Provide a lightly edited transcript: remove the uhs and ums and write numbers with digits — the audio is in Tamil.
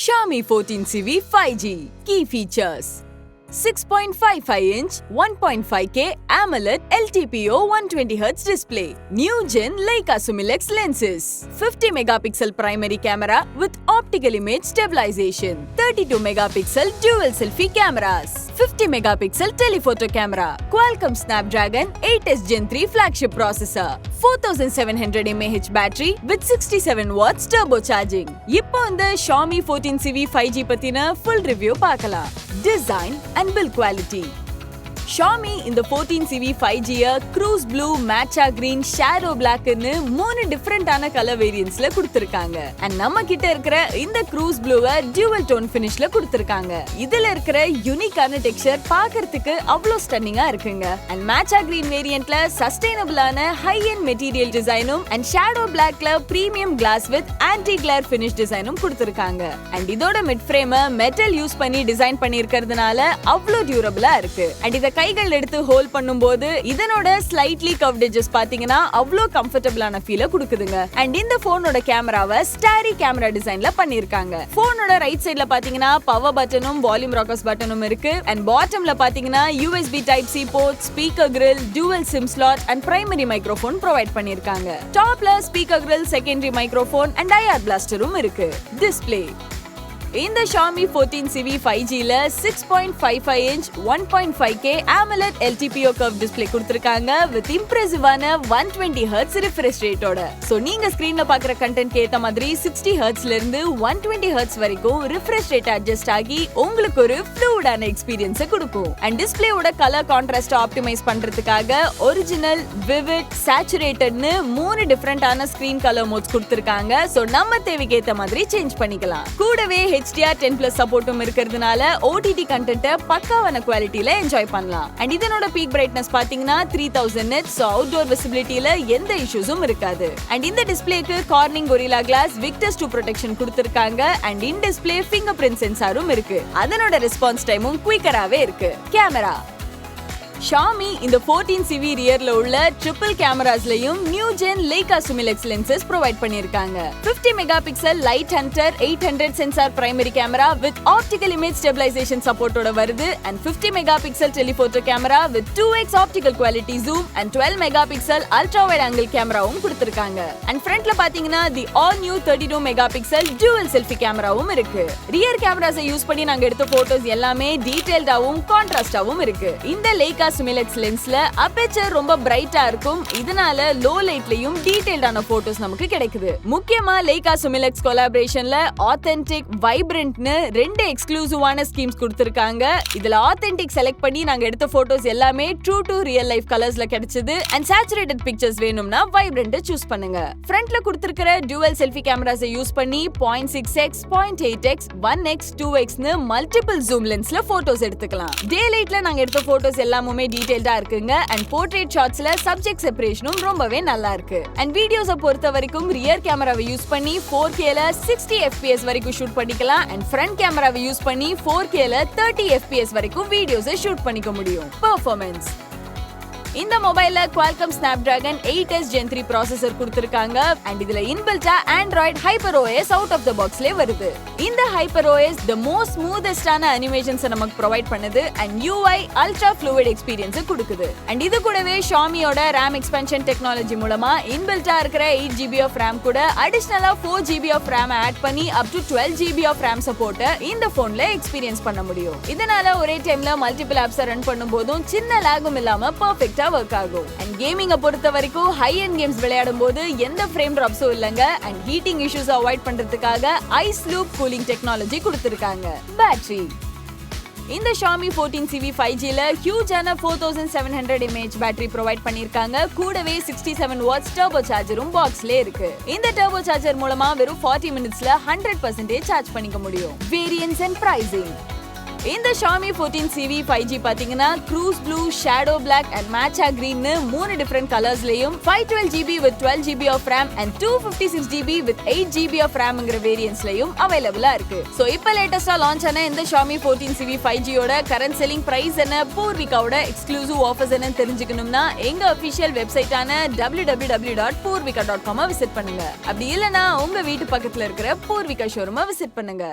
Xiaomi 14 Civi 5G. Key features: 6.55-inch 1.5K AMOLED LTPO 120Hz display. New Gen Leica Sumilex lenses. 50-megapixel primary camera with optical image stabilization. 32-megapixel dual selfie cameras. 50-megapixel telephoto camera. Qualcomm Snapdragon 8S Gen 3 flagship processor. 4700 mAh battery with 67 watts turbocharging. இப்போ இந்த Xiaomi 14 Civi 5G பத்தின full review பார்க்கலாம். Design and build quality. Xiaomi இந்த 14 Civi 5G Cruise Blue, Matcha Green, Shadow Black ன்னு மூணு டிஃபரண்டான கலர் வேரியன்ட்ஸ்ல கொடுத்திருக்காங்க. and நம்ம கிட்ட இருக்கிற இந்த Cruise Blue dual tone finishல கொடுத்திருக்காங்க. இதுல இருக்கிற யூனிக்கான டெக்ஸ்சர் பார்க்கிறதுக்கு அவ்ளோ ஸ்டன்னிங்கா இருக்குங்க. and Matcha Green வேரியன்ட்ல சஸ்டைனபிளான ஹை எண்ட் மெட்டீரியல் டிசைனும் and Shadow Blackல premium glass with anti glare finish டிசைனும் கொடுத்திருக்காங்க. and இதோட மிட் ஃப்ரேம் மெட்டல் யூஸ் பண்ணி டிசைன் பண்ணியிருக்கிறதுனால அவ்ளோ டியூரபிளா இருக்கு. and இத கைகள் எடுத்து ஹோல்ட் பண்ணும்போது இதனோட ஸ்லைட்லி கர்வ்ட் எட்ஜஸ் பாத்தீங்கன்னா அவ்ளோ கம்ஃபர்ட்டபிளான ஃபீலை கொடுக்குதுங்க. அண்ட் இந்த போனோட கேமராவை ஸ்டாரி கேமரா டிசைன்ல பண்ணிருக்காங்க. போனோட ரைட் சைடுல பாத்தீங்கன்னா பவர் பட்டனும் வால்யூம் ராக்கர்ஸ் பட்டனும் இருக்கு. அண்ட் பாட்டம்ல பாத்தீங்கன்னா USB Type-C port, speaker grill, dual sim slot and primary microphone provide பண்ணிருக்காங்க. டாப்ல speaker grill, secondary microphone and IR பிளாஸ்டரும் இருக்கு. டிஸ்ப்ளே: இந்த Xiaomi 14 Civi 5Gல 6.55-inch 1.5K AMOLED LTPO curved display கொடுத்திருக்காங்க with impressive-ஆன 120Hz refresh rate-ஓட. சோ நீங்க ஸ்கிரீன்ல பார்க்குற கண்டென்ட்க்கு ஏத்த மாதிரி 60Hz ல இருந்து 120Hz வரைக்கும் refresh rate அட்ஜஸ்ட் ஆகி உங்களுக்கு ஒரு fluid-ஆன எக்ஸ்பீரியன்ஸை கொடுக்கும். அண்ட் டிஸ்ப்ளேவோட கலர் கான்ட்ராஸ்ட் ஆப்டிமைஸ் பண்றதுக்காக ஒரிஜினல், விவிட், சேச்சுரேட்டட்னு மூணு டிஃபரண்டான ஸ்கிரீன் கலர் மோட்ஸ் கொடுத்திருக்காங்க. சோ நம்ம தேவைக்கு ஏத்த மாதிரி சேஞ்ச் பண்ணிக்கலாம். கூடவே HDR10+ சப்போர்ட்டும் இருக்கிறதுனால OTT கண்டென்ட் பக்காவான குவாலிட்டில என்ஜாய் பண்ணலாம். அண்ட் இதனோட பீக் பிரைட்னஸ் பாத்தீங்கன்னா 3000 nits, சோ அவுட்டோர் விசிபிலிட்டில எந்த இஷ்யூஸும் இருக்காது. அண்ட் இந்த டிஸ்ப்ளேக்கு Corning Gorilla Glass Victus 2 protection கொடுத்திருக்காங்க. And in display finger print சென்சாரும் இருக்கு. அதனோட ரெஸ்பான்ஸ் டைமும் குயிக்கராவே இருக்கு. கேமரா: Xiaomi இந்த 14 Civi ரியர்ல உள்ள ட்ரிபிள் கேமராஸ்லயும் new gen Leica Sumilex lenses provide பண்ணிருக்காங்க. 50 megapixel light hunter 800 sensor primary camera with optical image stabilization சப்போர்ட்டோட வருது. And 50 megapixel telephoto camera with 2x optical quality zoom and 12 megapixel ultra wide angle கேமராவும் கொடுத்திருக்காங்க. அண்ட் ஃப்ரண்ட்ல பாத்தீங்கன்னா the all new 32 megapixel dual selfie கேமராவும் இருக்கு. ரியர் கேமராஸை யூஸ் பண்ணி நாங்க எடுத்த போட்டோஸ் எல்லாமே டீடைல்டாவும் கான்ட்ராஸ்டாவும் இருக்கு. இந்த Leica Sumilex லென்ஸ்ல அபேச்சர் ரொம்ப பிரைட்டா இருக்கும். இதனால லோ லைட்லயும் டீடைல்டான போட்டோஸ் நமக்கு கிடைக்குது. முக்கியமா Leica Sumilex கொலாபரேஷன்ல ஆத்தென்டிக், வைப்ரண்ட்னு ரெண்டு எக்ஸ்க்ளூசிவான ஸ்கீம்ஸ் கொடுத்திருக்காங்க. இதுல ஆத்தென்டிக் செலக்ட் பண்ணி நாங்க எடுத்த போட்டோஸ் எல்லாமே ட்ரூ டு ரியல் லைஃப் கலர்ஸ்ல கிடைச்சது. அண்ட் சேச்சுரேட்டட் பிக்சர்ஸ் வேணும்னா வைப்ரண்ட் சூஸ் பண்ணுங்க. ஃப்ரண்ட்ல கொடுத்திருக்கிற டூவல் செல்ஃபி கேமராஸை யூஸ் பண்ணி 0.6x, 0.8x, 1x, 2xன்னு மல்டிபிள் ஜூம் லென்ஸ்ல போட்டோஸ் எடுத்துக்கலாம். டே லைட்ல நாங்க எடுத்த போட்டோஸ் எல்லாமே டீடைல்டா இருக்குங்க. அண்ட் போர்ட்ரேட் ஷாட்ஸ்ல சப்ஜெக்ட் செப்பரேஷனும் ரொம்பவே நல்லா இருக்கு. அண்ட் வீடியோஸை பொறுத்த வரைக்கும் ரியர் கேமராவை யூஸ் பண்ணி 4Kல 60 FPS வரைக்கும் ஷூட் பண்ணிக்கலாம். அண்ட் ஃப்ரண்ட் கேமராவை யூஸ் பண்ணி 4Kல 30 FPS வரைக்கும் வீடியோஸை ஷூட் பண்ணிக்க முடியும். பெர்ஃபார்மன்ஸ்: இந்த மொபைல்ல Qualcomm Snapdragon 8S Gen 3 processor கொடுத்திருக்காங்க. அண்ட் இதுல இன்பில்ட்டா Android HyperOS out of the பாக்ஸ்ல வருது. இந்த HyperOS the most ஸ்மூதஸ்டான அனிமேஷன்ஸ் நமக்கு ப்ரொவைட் பண்ணுது. And UI ultra fluid experience கொடுக்குது. அண்ட் இது கூடவே Xiaomiயோட RAM எக்ஸ்பென்ஷன் டெக்னாலஜி மூலமா இன்பில்ட்டா இருக்கிற 8GB of RAM கூட அடிஷனலா 4GB of RAM ஆட் பண்ணி up to 12GB of RAM support இந்த போன்ல எக்ஸ்பீரியன்ஸ் பண்ண முடியும். இதனால ஒரே டைம்ல மல்டிபிள் ஆப்ஸ் ரன் பண்ணும்போதும் சின்ன லாகும் இல்லாம பெர்ஃபெக்ட்டா வர்க் ஆகும். அண்ட் கேமிங்க பொறுத்த வரைக்கும் ஹை எண்ட் கேம்ஸ் விளையாடும் போது எந்த ஃப்ரேம் டிராப்ஸும் இல்லங்க. அண்ட் ஹீட்டிங் இஷ்யூஸ் அவாய்ட் பண்றதுக்காக ஐஸ் லூப் கூலிங் டெக்னாலஜி கொடுத்திருக்காங்க. பேட்டரி: இந்த Xiaomi 14 Civi 5Gல ஹியூஜான 4700 mAh battery provide பண்ணிருக்காங்க. கூடவே 67 வாட்ஸ் டர்போ சார்ஜரும் பாக்ஸ்ல இருக்கு. இந்த டர்போ சார்ஜர் மூலமா வெறும் 40 மினிட்ஸ்ல 100% சார்ஜ் பண்ணிக்க முடியும். வேரியன்ட்ஸ் அண்ட் பிரைசிங்: இந்த Xiaomi 14 Civi 5G பாத்தீங்கன்னா Cruise Blue, Shadow Black and Matcha Green மூணு different கலர்ஸ்லயும் 512GB with 12GB of RAM and 256GB with 8GB of RAMங்கிற வேரியன்ட்ஸ்லயும் அவைலபிளா இருக்கு. சோ இப்போ லேட்டஸ்டா லான்ச் ஆன இந்த Xiaomi 14 Civi 5G ஓட கரண்ட் செல்லிங் பிரைஸ் என்ன, Poorvikaவோட எக்ஸ்க்ளூசிவ் ஆஃபர்ஸ் என்ன தெரிஞ்சுக்கணும்னா எங்க அபிஷியல் வெப்சைட்டான www.poorvika.com விசிட் பண்ணுங்க. அப்படி இல்லனா உங்க வீட்டு பக்கத்துல இருக்கிற Poorvika ஷோரூமை விசிட் பண்ணுங்க.